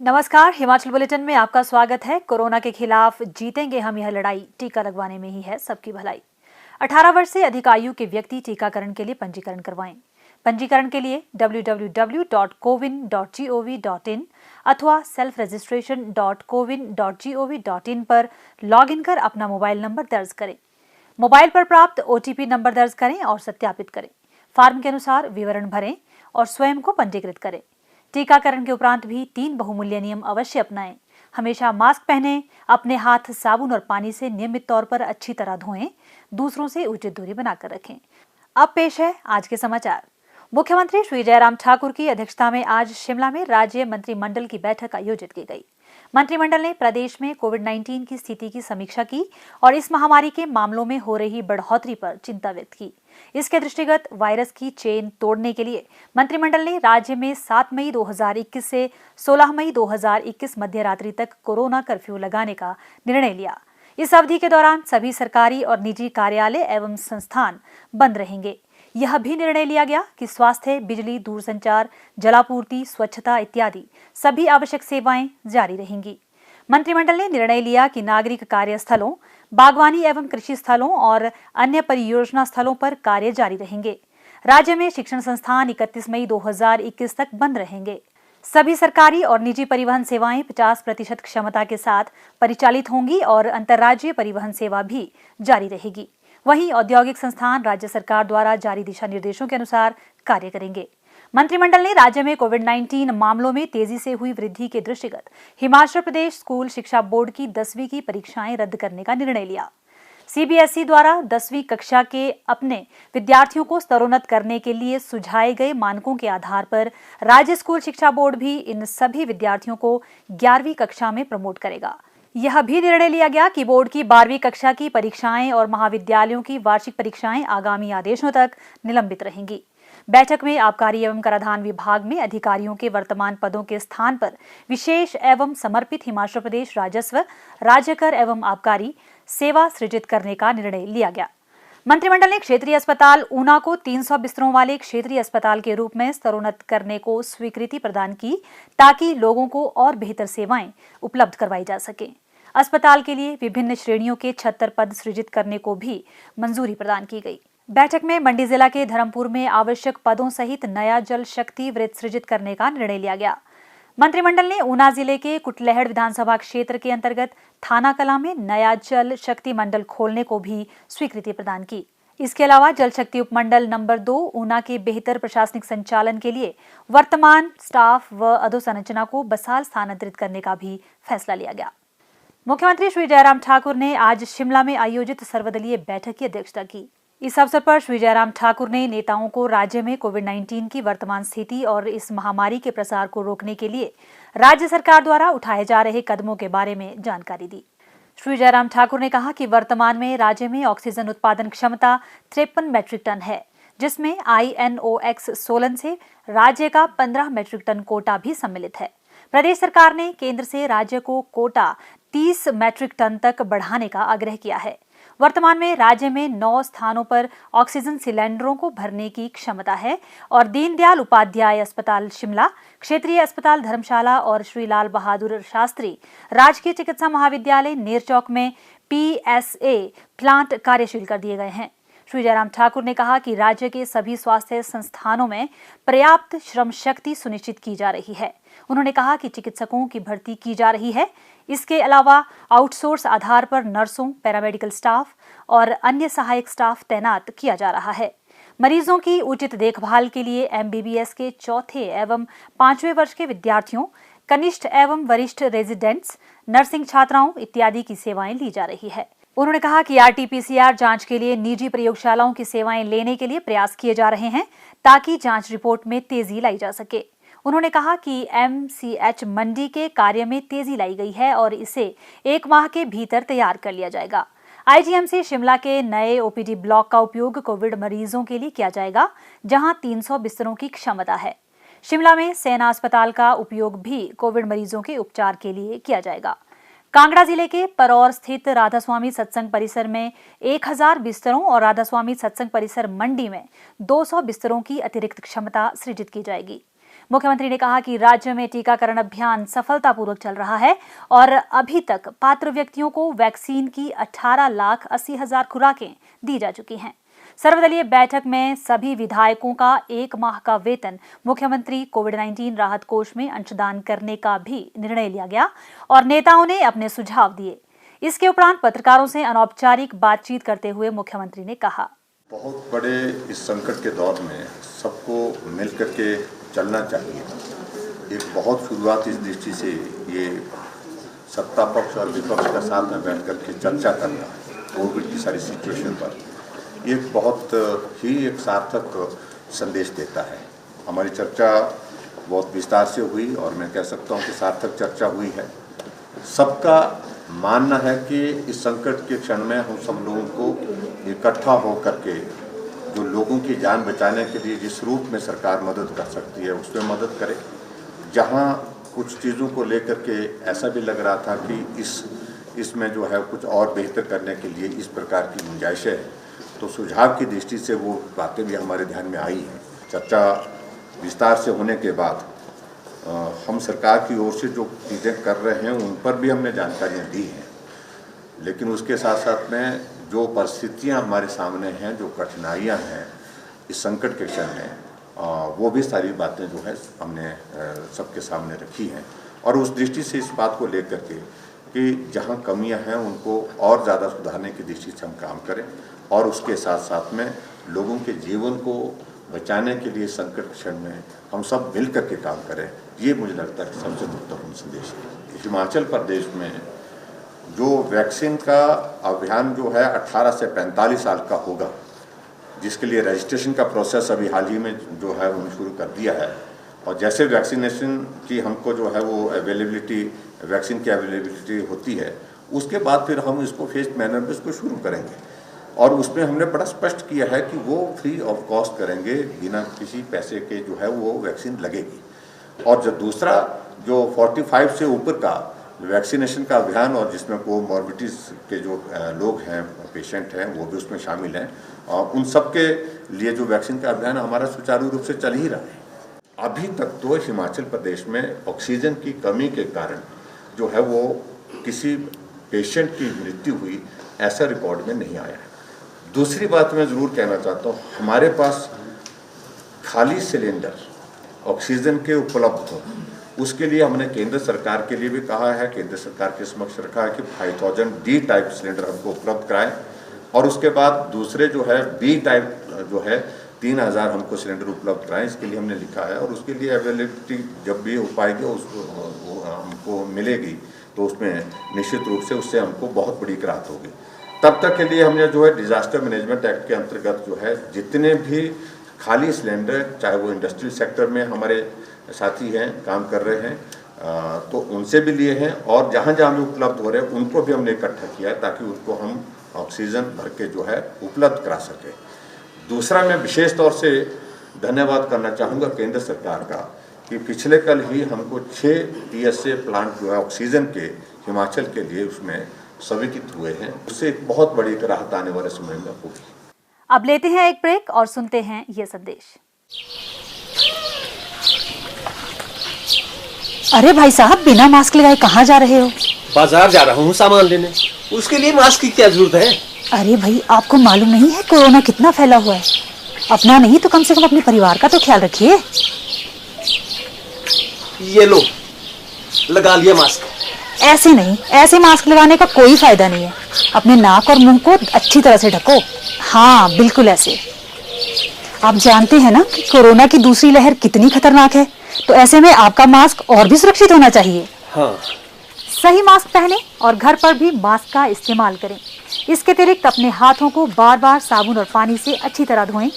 नमस्कार, हिमाचल बुलेटिन में आपका स्वागत है। कोरोना के खिलाफ जीतेंगे हम यह लड़ाई, टीका लगवाने में ही है सबकी भलाई। 18 वर्ष से अधिक आयु के व्यक्ति टीकाकरण के लिए पंजीकरण करवाएं। पंजीकरण के लिए www.cowin.gov.in अथवा selfregistration.cowin.gov.in पर लॉगिन कर अपना मोबाइल नंबर दर्ज करें। मोबाइल पर प्राप्त OTP नंबर दर्ज करें और सत्यापित करें। फॉर्म के अनुसार विवरण भरें और स्वयं को पंजीकृत करें। टीकाकरण के उपरांत भी 3 बहुमूल्य नियम अवश्य अपनाएं। हमेशा मास्क पहनें, अपने हाथ साबुन और पानी से नियमित तौर पर अच्छी तरह धोएं, दूसरों से उचित दूरी बनाकर रखें। अब पेश है आज के समाचार। मुख्यमंत्री श्री जयराम ठाकुर की अध्यक्षता में आज शिमला में राज्य मंत्रिमंडल की बैठक आयोजित की गई। मंत्रिमंडल ने प्रदेश में कोविड-19 की स्थिति की समीक्षा की और इस महामारी के मामलों में हो रही बढ़ोतरी पर चिंता व्यक्त की। इसके दृष्टिगत वायरस की चेन तोड़ने के लिए मंत्रिमंडल ने राज्य में 7 मई 2021 से 16 मई 2021 मध्य रात्रि तक कोरोना कर्फ्यू लगाने का निर्णय लिया। इस अवधि के दौरान सभी सरकारी और निजी कार्यालय एवं संस्थान बंद रहेंगे। यह भी निर्णय लिया गया कि स्वास्थ्य, बिजली, दूरसंचार, जलापूर्ति, स्वच्छता इत्यादि सभी आवश्यक सेवाएं जारी रहेंगी। मंत्रिमंडल ने निर्णय लिया कि नागरिक कार्यस्थलों, बागवानी एवं कृषि स्थलों और अन्य परियोजना स्थलों पर कार्य जारी रहेंगे। राज्य में शिक्षण संस्थान 31 मई 2021 तक बंद रहेंगे। सभी सरकारी और निजी परिवहन सेवाएं 50% क्षमता के साथ परिचालित होंगी और अंतर्राज्यीय परिवहन सेवा भी जारी रहेगी। वहीं औद्योगिक संस्थान राज्य सरकार द्वारा जारी दिशा निर्देशों के अनुसार कार्य करेंगे। मंत्रिमंडल ने राज्य में कोविड-19 मामलों में तेजी से हुई वृद्धि के दृष्टिगत हिमाचल प्रदेश स्कूल शिक्षा बोर्ड की 10वीं की परीक्षाएं रद्द करने का निर्णय लिया। CBSE द्वारा 10वीं कक्षा के अपने विद्यार्थियों को स्तरोन्नत करने के लिए सुझाए गए मानकों के आधार पर राज्य स्कूल शिक्षा बोर्ड भी इन सभी विद्यार्थियों को 11वीं कक्षा में प्रमोट करेगा। यह भी निर्णय लिया गया कि बोर्ड की 12वीं कक्षा की परीक्षाएं और महाविद्यालयों की वार्षिक परीक्षाएं आगामी आदेशों तक निलंबित रहेंगी। बैठक में आबकारी एवं कराधान विभाग में अधिकारियों के वर्तमान पदों के स्थान पर विशेष एवं समर्पित हिमाचल प्रदेश राजस्व, राज्य कर एवं आबकारी सेवा सृजित करने का निर्णय लिया गया। मंत्रिमंडल ने क्षेत्रीय अस्पताल ऊना को 300 बिस्तरों वाले क्षेत्रीय अस्पताल के रूप में स्तरोन्नत करने को स्वीकृति प्रदान की ताकि लोगों को और बेहतर सेवाएं उपलब्ध करवाई जा सके। अस्पताल के लिए विभिन्न श्रेणियों के 76 पद सृजित करने को भी मंजूरी प्रदान की गई। बैठक में मंडी जिला के धर्मपुर में आवश्यक पदों सहित नया जल शक्ति वृत्त सृजित करने का निर्णय लिया गया। मंत्रिमंडल ने ऊना जिले के कुटलैहड़ विधानसभा क्षेत्र के अंतर्गत थाना कला में नया जल शक्ति मंडल खोलने को भी स्वीकृति प्रदान की। इसके अलावा जल शक्ति उपमंडल नंबर 2 ऊना के बेहतर प्रशासनिक संचालन के लिए वर्तमान स्टाफ व अधोसंरचना को बसाल स्थानांतरित करने का भी फैसला लिया गया। मुख्यमंत्री श्री जयराम ठाकुर ने आज शिमला में आयोजित सर्वदलीय बैठक की अध्यक्षता की। इस अवसर पर श्री जयराम ठाकुर ने नेताओं को राज्य में कोविड-19 की वर्तमान स्थिति और इस महामारी के प्रसार को रोकने के लिए राज्य सरकार द्वारा उठाए जा रहे कदमों के बारे में जानकारी दी। श्री जयराम ठाकुर ने कहा कि वर्तमान में राज्य में ऑक्सीजन उत्पादन क्षमता 53 मैट्रिक टन है, जिसमें INOX सोलन से राज्य का 15 मैट्रिक टन कोटा भी सम्मिलित है। प्रदेश सरकार ने केंद्र से राज्य को कोटा 30 मैट्रिक टन तक बढ़ाने का आग्रह किया है। वर्तमान में राज्य में 9 स्थानों पर ऑक्सीजन सिलेंडरों को भरने की क्षमता है और दीनदयाल उपाध्याय अस्पताल शिमला, क्षेत्रीय अस्पताल धर्मशाला और श्री लाल बहादुर शास्त्री राजकीय चिकित्सा महाविद्यालय नेरचौक में PSA प्लांट कार्यशील कर दिए गए हैं। श्री जयराम ठाकुर ने कहा कि राज्य के सभी स्वास्थ्य संस्थानों में पर्याप्त श्रम शक्ति सुनिश्चित की जा रही है। उन्होंने कहा कि चिकित्सकों की भर्ती की जा रही है। इसके अलावा आउटसोर्स आधार पर नर्सों, पैरामेडिकल स्टाफ और अन्य सहायक स्टाफ तैनात किया जा रहा है। मरीजों की उचित देखभाल के लिए MBBS के 4थे एवं 5वें वर्ष के विद्यार्थियों, कनिष्ठ एवं वरिष्ठ रेजिडेंट्स, नर्सिंग छात्राओं इत्यादि की सेवाएं ली जा रही है। उन्होंने कहा कि RT-PCR जांच के लिए निजी प्रयोगशालाओं की सेवाएं लेने के लिए प्रयास किए जा रहे हैं ताकि जांच रिपोर्ट में तेजी लाई जा सके। उन्होंने कहा कि MCH मंडी के कार्य में तेजी लाई गई है और इसे 1 माह के भीतर तैयार कर लिया जाएगा। IGMC शिमला के नए OPD ब्लॉक का उपयोग कोविड मरीजों के लिए किया जाएगा, जहां 300 बिस्तरों की क्षमता है। शिमला में सेना अस्पताल का उपयोग भी कोविड मरीजों के उपचार के लिए किया जाएगा। कांगड़ा जिले के परौर स्थित राधास्वामी सत्संग परिसर में 1000 बिस्तरों और राधास्वामी सत्संग परिसर मंडी में 200 बिस्तरों की अतिरिक्त क्षमता सृजित की जाएगी। मुख्यमंत्री ने कहा कि राज्य में टीकाकरण अभियान सफलतापूर्वक चल रहा है और अभी तक पात्र व्यक्तियों को वैक्सीन की 18,80,000 खुराकें दी जा चुकी हैं। सर्वदलीय बैठक में सभी विधायकों का 1 माह का वेतन मुख्यमंत्री कोविड-19 राहत कोष में अंशदान करने का भी निर्णय लिया गया और नेताओं ने अपने सुझाव दिए। इसके उपरांत पत्रकारों से अनौपचारिक बातचीत करते हुए मुख्यमंत्री ने कहा, बहुत बड़े इस संकट के दौर में सबको मिलकर के चलना चाहिए। एक बहुत शुरुआत इस दृष्टि से ये सत्ता पक्ष और विपक्ष का साथ में बैठ कर के चर्चा करना कोविड की सारी सिचुएशन पर एक बहुत ही एक सार्थक संदेश देता है। हमारी चर्चा बहुत विस्तार से हुई और मैं कह सकता हूँ कि सार्थक चर्चा हुई है। सबका मानना है कि इस संकट के क्षण में हम सब लोगों को इकट्ठा हो करके जो लोगों की जान बचाने के लिए जिस रूप में सरकार मदद कर सकती है उसमें मदद करे। जहाँ कुछ चीज़ों को लेकर के ऐसा भी लग रहा था कि इसमें जो है कुछ और बेहतर करने के लिए इस प्रकार की गुंजाइशें है, तो सुझाव की दृष्टि से वो बातें भी हमारे ध्यान में आई हैं। चर्चा विस्तार से होने के बाद हम सरकार की ओर से जो चीज़ें कर रहे हैं उन पर भी हमने जानकारियाँ दी हैं, लेकिन उसके साथ साथ में जो परिस्थितियाँ हमारे सामने हैं, जो कठिनाइयाँ हैं इस संकट के क्षण में, वो भी सारी बातें जो है हमने सबके सामने रखी हैं और उस दृष्टि से इस बात को लेकर के कि जहाँ कमियाँ हैं उनको और ज़्यादा सुधारने की दृष्टि से हम काम करें और उसके साथ साथ में लोगों के जीवन को बचाने के लिए संकट क्षण में हम सब मिल कर के काम करें। ये मुझे लगता है सबसे महत्वपूर्ण संदेश है। हिमाचल प्रदेश में जो वैक्सीन का अभियान जो है 18 से 45 साल का होगा, जिसके लिए रजिस्ट्रेशन का प्रोसेस अभी हाल ही में जो है उन्होंने शुरू कर दिया है और जैसे वैक्सीनेशन की हमको जो है वो अवेलेबिलिटी वैक्सीन की अवेलेबिलिटी होती है उसके बाद फिर हम इसको फेस्ड मैनर में इसको शुरू करेंगे और उसमें हमने बड़ा स्पष्ट किया है कि वो फ्री ऑफ कॉस्ट करेंगे, बिना किसी पैसे के जो है वो वैक्सीन लगेगी। और जो दूसरा जो 45 से ऊपर का वैक्सीनेशन का अभियान और जिसमें कोमॉर्बिडिटीज के जो लोग हैं, पेशेंट हैं, वो भी उसमें शामिल हैं और उन सब के लिए जो वैक्सीन का अभियान हमारा सुचारू रूप से चल ही रहा है। अभी तक तो हिमाचल प्रदेश में ऑक्सीजन की कमी के कारण जो है वो किसी पेशेंट की मृत्यु हुई ऐसा रिकॉर्ड में नहीं आया है। दूसरी बात मैं ज़रूर कहना चाहता हूँ, हमारे पास खाली सिलेंडर ऑक्सीजन के उपलब्ध हो, उसके लिए हमने केंद्र सरकार के लिए भी कहा है, केंद्र सरकार के समक्ष रखा है कि 5000 डी टाइप सिलेंडर हमको उपलब्ध कराएं और उसके बाद दूसरे जो है बी टाइप जो है 3000 हमको सिलेंडर उपलब्ध कराएं। इसके लिए हमने लिखा है और उसके लिए अवेलेबिलिटी जब भी हो पाएगी उसको हमको मिलेगी तो उसमें निश्चित रूप से उससे हमको बहुत बड़ी राहत होगी। तब तक के लिए हमने जो है डिजास्टर मैनेजमेंट एक्ट के अंतर्गत जो है जितने भी खाली सिलेंडर, चाहे वो इंडस्ट्रियल सेक्टर में हमारे साथी हैं, काम कर रहे हैं, तो उनसे भी लिए हैं और जहाँ जहाँ भी उपलब्ध हो रहे हैं उनको भी हमने इकट्ठा किया है ताकि उनको हम ऑक्सीजन भर के जो है उपलब्ध करा सकें। दूसरा, मैं विशेष तौर से धन्यवाद करना चाहूँगा केंद्र सरकार का कि पिछले कल ही हमको 6 PSA प्लांट जो है ऑक्सीजन के हिमाचल के लिए उसमें स्वीकृत हुए हैं। उससे एक बहुत बड़ी राहत आने वाले समय में होगी। अब लेते हैं एक ब्रेक और सुनते हैं ये संदेश। अरे भाई साहब, बिना मास्क लगाए कहाँ जा रहे हो? बाजार जा रहा हूँ सामान लेने। उसके लिए मास्क की क्या जरूरत है? अरे भाई, आपको मालूम नहीं है कोरोना कितना फैला हुआ है? अपना नहीं तो कम से कम अपने परिवार का तो ख्याल रखिए। ये लो, लगा लिया मास्क। ऐसे नहीं, ऐसे मास्क लगाने का कोई फायदा नहीं है। अपने नाक और मुंह को अच्छी तरह से ढको। हाँ, बिल्कुल ऐसे। आप जानते हैं ना कि कोरोना की दूसरी लहर कितनी खतरनाक है, तो ऐसे में आपका मास्क और भी सुरक्षित होना चाहिए। हाँ। सही मास्क पहने और घर पर भी मास्क का इस्तेमाल करें। इसके अतिरिक्त अपने हाथों को बार बार साबुन और पानी से अच्छी तरह धोएं,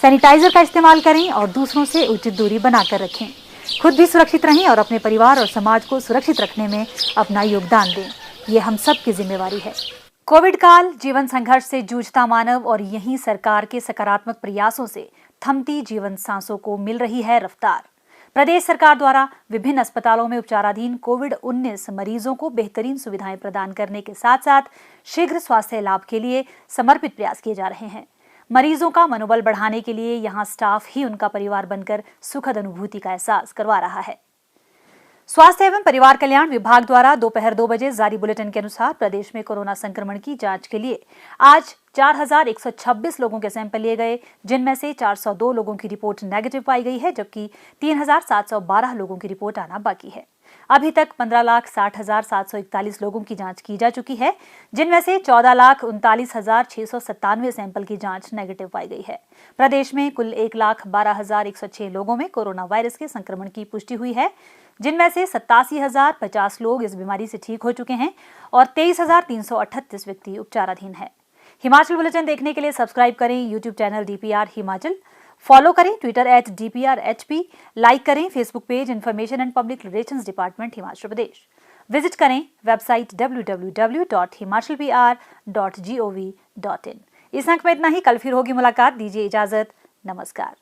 सैनिटाइजर का इस्तेमाल करें और दूसरों से उचित दूरी बनाकर रखें। खुद भी सुरक्षित रहें और अपने परिवार और समाज को सुरक्षित रखने में अपना योगदान दें। ये हम सब की जिम्मेवारी है। कोविड काल जीवन संघर्ष से जूझता मानव और यहीं सरकार के सकारात्मक प्रयासों से थमती जीवन सांसों को मिल रही है रफ्तार। प्रदेश सरकार द्वारा विभिन्न अस्पतालों में उपचाराधीन कोविड-19 मरीजों को बेहतरीन सुविधाएं प्रदान करने के साथ साथ शीघ्र स्वास्थ्य लाभ के लिए समर्पित प्रयास किए जा रहे हैं। मरीजों का मनोबल बढ़ाने के लिए यहां स्टाफ ही उनका परिवार बनकर सुखद अनुभूति का एहसास करवा रहा है। स्वास्थ्य एवं परिवार कल्याण विभाग द्वारा दोपहर 2 बजे जारी बुलेटिन के अनुसार प्रदेश में कोरोना संक्रमण की जांच के लिए आज 4126 लोगों के सैंपल लिए गए, जिनमें से 402 लोगों की रिपोर्ट नेगेटिव पाई गई है, जबकि 3712 लोगों की रिपोर्ट आना बाकी है। अभी तक 15,60,741 लोगों की जांच की जा चुकी है, जिनमें से 14,39,697 सैंपल की जांच नेगेटिव पाई गई है। प्रदेश में कुल 1,12,106 लोगों में कोरोना वायरस के संक्रमण की पुष्टि हुई है, जिनमें से 87,050 लोग इस बीमारी से ठीक हो चुके हैं और 23,338 व्यक्ति उपचाराधीन है। हिमाचल बुलेटिन देखने के लिए सब्सक्राइब करें YouTube channel DPR Himachal, follow करें ट्विटर @DPRHP, लाइक करें Facebook page information and public relations department Himachal Pradesh, visit करें वेबसाइट www.himachalpr.gov.in। इस अंक में इतना ही, कल फिर होगी मुलाकात, दीजिए इजाजत, नमस्कार।